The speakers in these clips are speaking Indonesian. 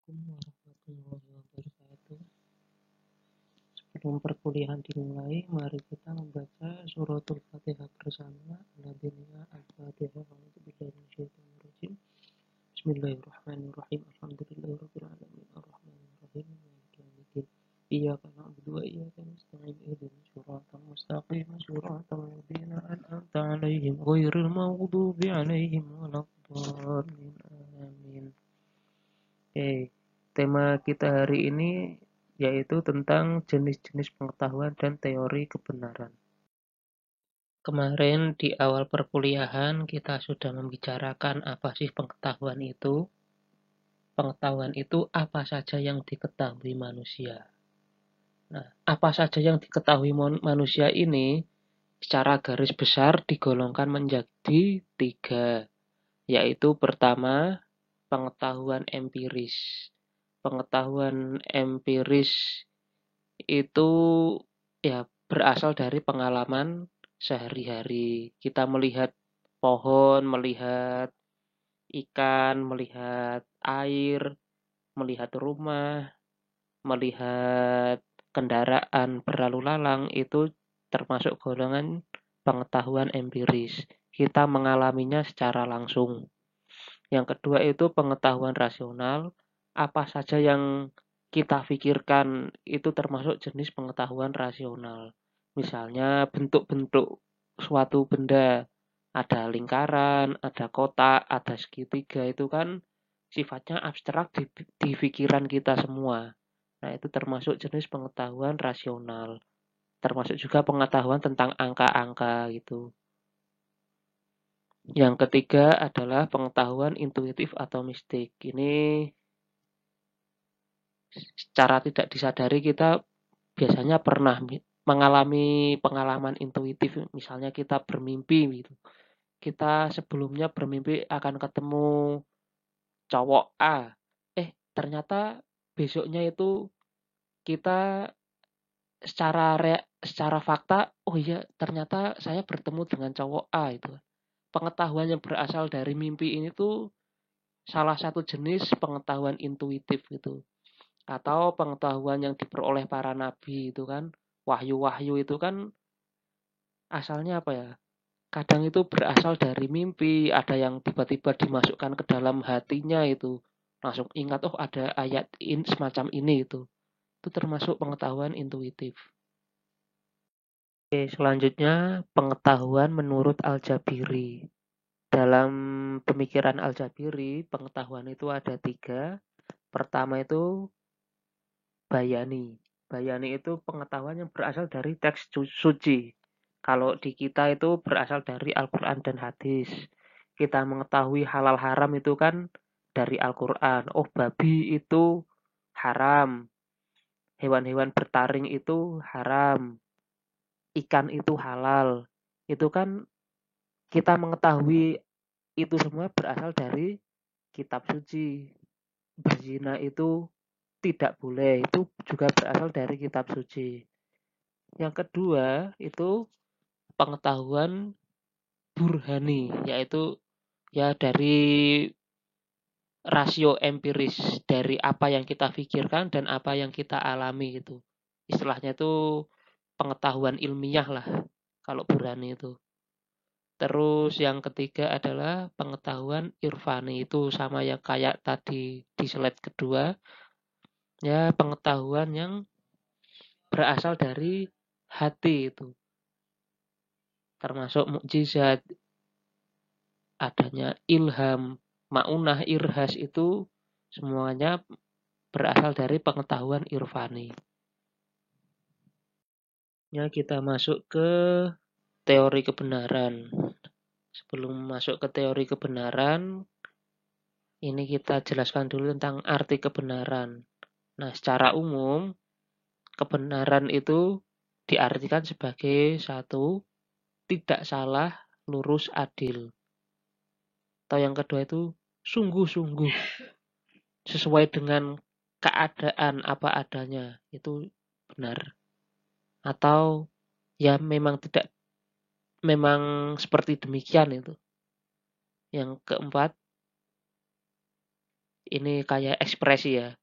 Assalamualaikum warahmatullahi wabarakatuh. Sebelum perkuliahan dimulai, mari kita membaca suratul Fatihah bersama. Al-Fatihah. Bismillahirrahmanirrahim. Alhamdulillahirabbil alamin. Arrahmanirrahim. Maliki yaumiddin. Iyyaka na'budu wa iyyaka nasta'in. Ihdinas siratal mustaqim. Siratal ladzina an'amta 'alaihim ghairil maghdubi 'alaihim waladdallin. Amin. Tema kita hari ini yaitu tentang jenis-jenis pengetahuan dan teori kebenaran. Kemarin di awal perkuliahan kita sudah membicarakan apa sih pengetahuan itu. Pengetahuan itu apa saja yang diketahui manusia. Nah, apa saja yang diketahui manusia ini secara garis besar digolongkan menjadi 3, yaitu pertama, pengetahuan empiris. Pengetahuan empiris itu ya berasal dari pengalaman sehari-hari. Kita melihat pohon, melihat ikan, melihat air, melihat rumah, melihat kendaraan berlalu lalang, itu termasuk golongan pengetahuan empiris. Kita mengalaminya secara langsung. Yang kedua itu pengetahuan rasional. Apa saja yang kita pikirkan itu termasuk jenis pengetahuan rasional. Misalnya bentuk-bentuk suatu benda. Ada lingkaran, ada kotak, ada segitiga. Itu kan sifatnya abstrak di pikiran kita semua. Nah, itu termasuk jenis pengetahuan rasional. Termasuk juga pengetahuan tentang angka-angka gitu. Yang ketiga adalah pengetahuan intuitif atau mistik. Ini secara tidak disadari kita biasanya pernah mengalami pengalaman intuitif. Misalnya kita bermimpi gitu. Kita sebelumnya bermimpi akan ketemu cowok A. Ternyata besoknya itu kita secara fakta, oh iya ternyata saya bertemu dengan cowok A itu. Pengetahuan yang berasal dari mimpi ini tuh salah satu jenis pengetahuan intuitif gitu. Atau pengetahuan yang diperoleh para nabi itu kan, wahyu-wahyu itu kan asalnya apa ya? Kadang itu berasal dari mimpi, ada yang tiba-tiba dimasukkan ke dalam hatinya itu. Langsung ingat, oh ada ayat semacam ini itu. Itu termasuk pengetahuan intuitif. Oke, selanjutnya pengetahuan menurut Al-Jabiri. Dalam pemikiran Al-Jabiri, pengetahuan itu ada 3. Pertama itu bayani. Bayani itu pengetahuan yang berasal dari teks suci. Kalau di kita itu berasal dari Al-Quran dan hadis. Kita mengetahui halal haram itu kan dari Al-Quran. Oh, babi itu haram. Hewan-hewan bertaring itu haram. Ikan itu halal. Itu kan kita mengetahui itu semua berasal dari kitab suci. Berzina itu tidak boleh, itu juga berasal dari kitab suci. Yang kedua itu pengetahuan burhani, yaitu ya dari rasio empiris, dari apa yang kita pikirkan dan apa yang kita alami itu. Istilahnya itu pengetahuan ilmiah lah kalau burhani itu. Terus yang ketiga adalah pengetahuan irfani, itu sama yang kayak tadi di slide kedua. Ya, pengetahuan yang berasal dari hati itu. Termasuk mukjizat, adanya ilham, maunah, irhas itu semuanya berasal dari pengetahuan irfani. Ya, kita masuk ke teori kebenaran. Sebelum masuk ke teori kebenaran, ini kita jelaskan dulu tentang arti kebenaran. Nah, secara umum, kebenaran itu diartikan sebagai satu, tidak salah, lurus, adil. Atau yang kedua itu sungguh-sungguh, sesuai dengan keadaan apa adanya, itu benar. Atau ya memang seperti demikian itu. Yang keempat, ini kayak ekspresi ya.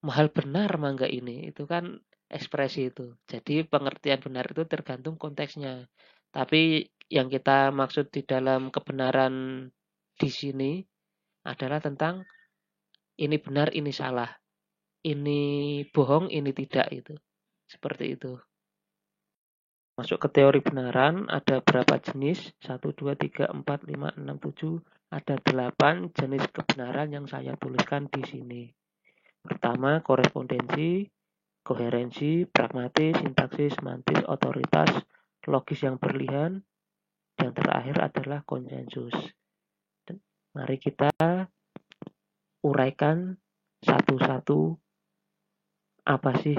Mahal benar mangga ini. Itu kan ekspresi itu. Jadi pengertian benar itu tergantung konteksnya. Tapi yang kita maksud di dalam kebenaran di sini adalah tentang ini benar, ini salah. Ini bohong, ini tidak itu. Seperti itu. Masuk ke teori benaran, ada berapa jenis? 1, 2, 3, 4, 5, 6, 7. Ada 8 jenis kebenaran yang saya tuliskan di sini. Pertama, korespondensi, koherensi, pragmatis, sintaksis, semantis, otoritas, logis yang berlian, yang terakhir adalah konsensus. Mari kita uraikan satu-satu apa sih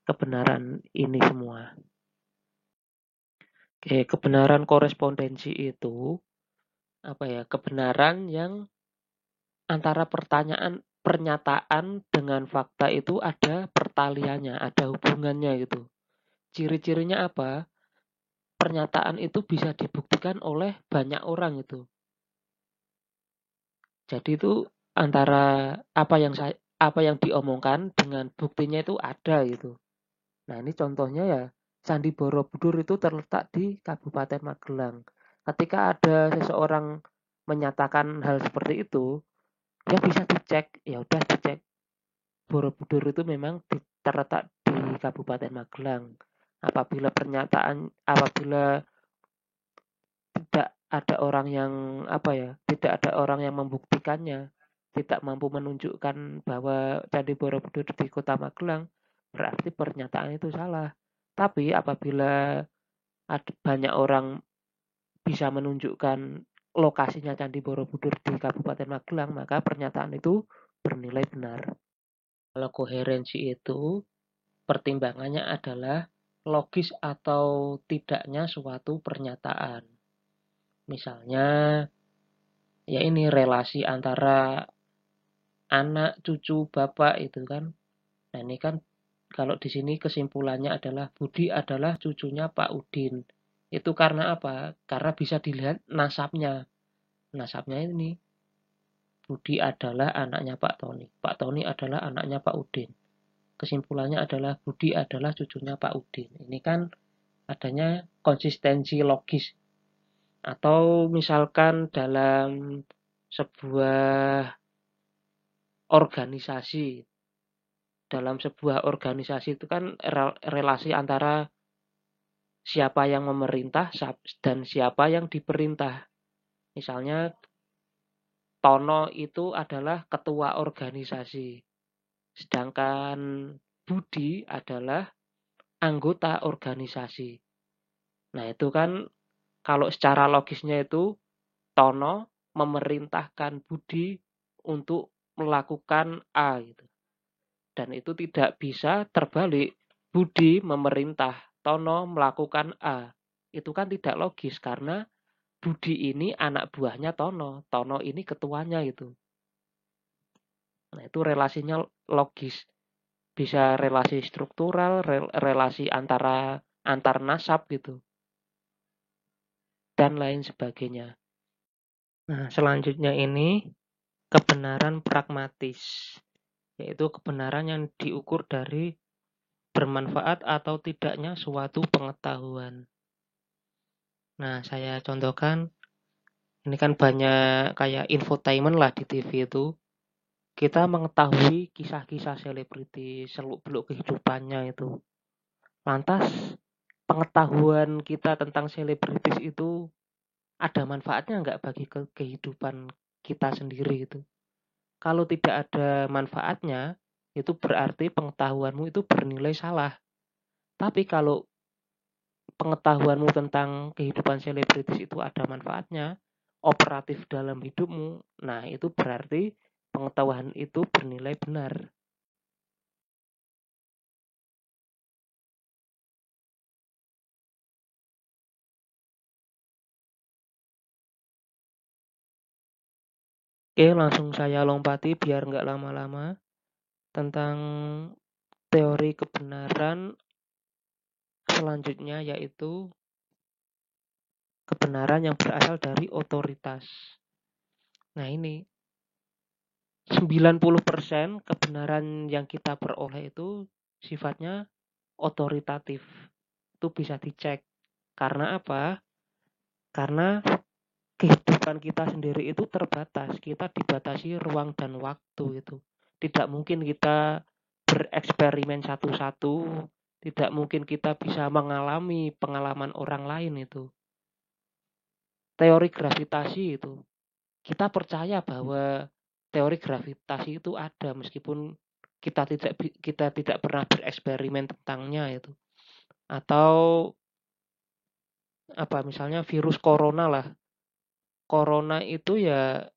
kebenaran ini semua. Oke, kebenaran korespondensi itu apa ya? Kebenaran yang antara pernyataan dengan fakta itu ada pertaliannya, ada hubungannya gitu. Ciri-cirinya apa? Pernyataan itu bisa dibuktikan oleh banyak orang itu. Jadi itu antara apa yang diomongkan dengan buktinya itu ada gitu. Nah, ini contohnya ya Candi Borobudur itu terletak di Kabupaten Magelang. Ketika ada seseorang menyatakan hal seperti itu, dia bisa dicek, ya udah dicek. Borobudur itu memang terletak di Kabupaten Magelang. Apabila tidak ada orang yang tidak ada orang yang membuktikannya, tidak mampu menunjukkan bahwa Candi Borobudur di Kota Magelang, berarti pernyataan itu salah. Tapi apabila ada banyak orang bisa menunjukkan lokasinya Candi Borobudur di Kabupaten Magelang, maka pernyataan itu bernilai benar. Kalau koherensi itu pertimbangannya adalah logis atau tidaknya suatu pernyataan. Misalnya, ya ini relasi antara anak, cucu, bapak itu kan. Nah ini kan kalau di sini kesimpulannya adalah Budi adalah cucunya Pak Udin. Itu karena apa? Karena bisa dilihat nasabnya. Nasabnya ini Budi adalah anaknya Pak Tony. Pak Tony adalah anaknya Pak Udin. Kesimpulannya adalah Budi adalah cucunya Pak Udin. Ini kan adanya konsistensi logis. Atau misalkan dalam sebuah organisasi. Dalam sebuah organisasi itu kan relasi antara siapa yang memerintah dan siapa yang diperintah. Misalnya Tono itu adalah ketua organisasi. Sedangkan Budi adalah anggota organisasi. Nah itu kan kalau secara logisnya itu Tono memerintahkan Budi untuk melakukan A gitu. Dan itu tidak bisa terbalik. Budi memerintah Tono melakukan A. Itu kan tidak logis karena Budi ini anak buahnya Tono. Tono ini ketuanya itu. Nah, itu relasinya logis. Bisa relasi struktural, relasi antar nasab gitu. Dan lain sebagainya. Nah, selanjutnya ini kebenaran pragmatis. Yaitu kebenaran yang diukur dari bermanfaat atau tidaknya suatu pengetahuan. Nah, saya contohkan, ini kan banyak kayak infotainment lah di TV itu. Kita mengetahui kisah-kisah selebriti, seluk-beluk kehidupannya itu. Lantas, pengetahuan kita tentang selebritis itu ada manfaatnya nggak bagi kehidupan kita sendiri itu? Kalau tidak ada manfaatnya, itu berarti pengetahuanmu itu bernilai salah. Tapi kalau pengetahuanmu tentang kehidupan selebritis itu ada manfaatnya, operatif dalam hidupmu, nah itu berarti pengetahuan itu bernilai benar. Oke, langsung saya lompati biar nggak lama-lama tentang teori kebenaran selanjutnya, yaitu kebenaran yang berasal dari otoritas. Nah ini 90% kebenaran yang kita peroleh itu sifatnya otoritatif. Itu bisa dicek. Karena apa? Karena kehidupan kita sendiri itu terbatas. Kita dibatasi ruang dan waktu itu. Tidak mungkin kita bereksperimen satu-satu. Tidak mungkin kita bisa mengalami pengalaman orang lain itu. Teori gravitasi itu. Kita percaya bahwa teori gravitasi itu ada meskipun kita tidak pernah bereksperimen tentangnya itu. Atau apa misalnya virus corona lah. Corona itu ya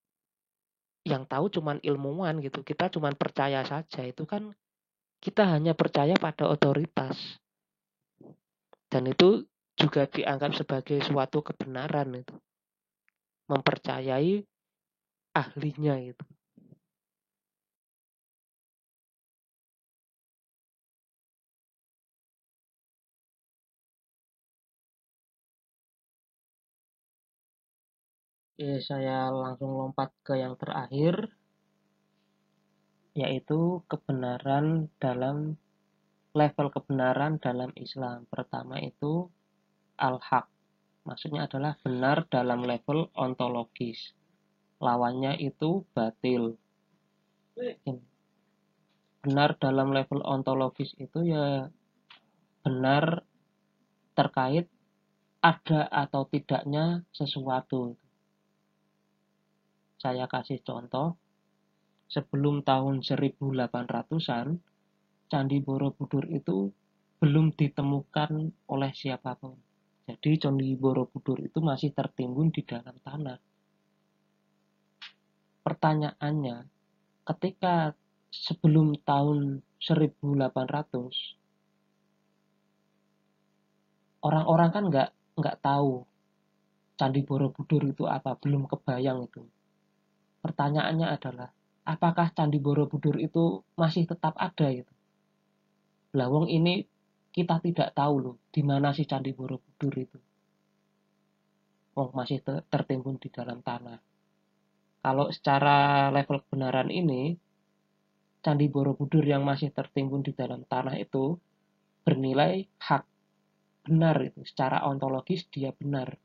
yang tahu cuman ilmuwan gitu. Kita cuman percaya saja. Itu kan kita hanya percaya pada otoritas. Dan itu juga dianggap sebagai suatu kebenaran itu. Mempercayai ahlinya itu. Oke, saya langsung lompat ke yang terakhir, yaitu level kebenaran dalam Islam. Pertama itu al-haq. Maksudnya adalah benar dalam level ontologis. Lawannya itu batil. Benar dalam level ontologis itu ya benar terkait ada atau tidaknya sesuatu. Saya kasih contoh, sebelum tahun 1800-an, Candi Borobudur itu belum ditemukan oleh siapapun. Jadi Candi Borobudur itu masih tertimbun di dalam tanah. Pertanyaannya, ketika sebelum tahun 1800, orang-orang kan nggak tahu Candi Borobudur itu apa, belum kebayang itu. Pertanyaannya adalah, apakah Candi Borobudur itu masih tetap ada gitu? Lawang ini kita tidak tahu loh, di mana sih Candi Borobudur itu. Oh, masih tertimbun di dalam tanah. Kalau secara level kebenaran ini, Candi Borobudur yang masih tertimbun di dalam tanah itu bernilai hak, benar itu. Secara ontologis dia benar.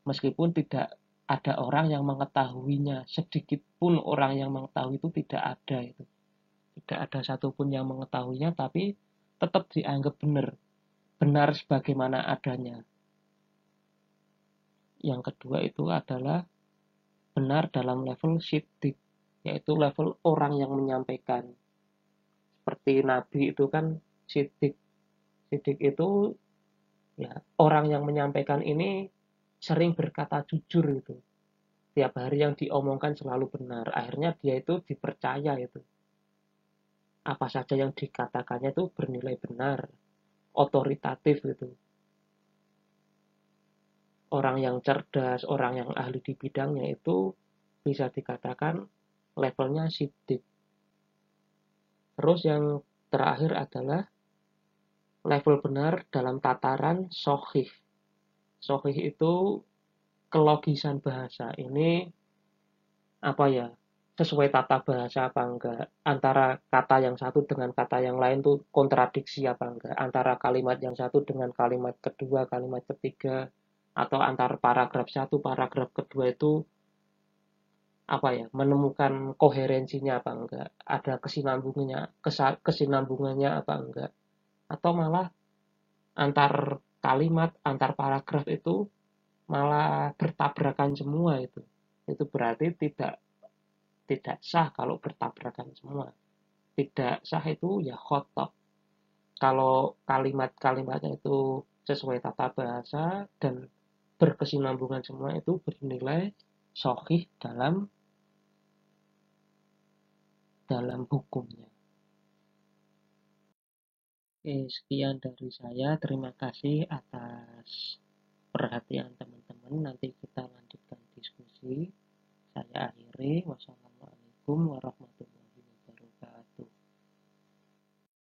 Meskipun tidak ada orang yang mengetahuinya, sedikit pun orang yang mengetahui itu tidak ada itu. Tidak ada satupun yang mengetahuinya, tapi tetap dianggap benar. Benar sebagaimana adanya. Yang kedua itu adalah benar dalam level siddiq, yaitu level orang yang menyampaikan. Seperti Nabi itu kan siddiq. Siddiq itu ya orang yang menyampaikan ini sering berkata jujur itu. Tiap hari yang diomongkan selalu benar. Akhirnya dia itu dipercaya itu. Apa saja yang dikatakannya itu bernilai benar, otoritatif gitu. Orang yang cerdas, orang yang ahli di bidangnya itu bisa dikatakan levelnya siddiq. Terus yang terakhir adalah level benar dalam tataran sohih. Sohih itu kelogisan bahasa. Ini apa ya, sesuai tata bahasa apa enggak, antara kata yang satu dengan kata yang lain tuh kontradiksi apa enggak, antara kalimat yang satu dengan kalimat kedua, kalimat ketiga, atau antar paragraf satu, paragraf kedua itu apa ya, menemukan koherensinya apa enggak, ada kesinambungannya apa enggak, atau malah antar kalimat, antar paragraf itu malah bertabrakan semua itu berarti tidak tidak sah kalau bertabrakan semua. Tidak sah itu ya khotok. Kalau kalimat-kalimatnya itu sesuai tata bahasa dan berkesinambungan semua itu bernilai sahih dalam hukumnya. Oke, sekian dari saya. Terima kasih atas perhatian teman-teman. Nanti kita lanjutkan diskusi. Saya akhiri. Wassalamualaikum warahmatullahi wabarakatuh.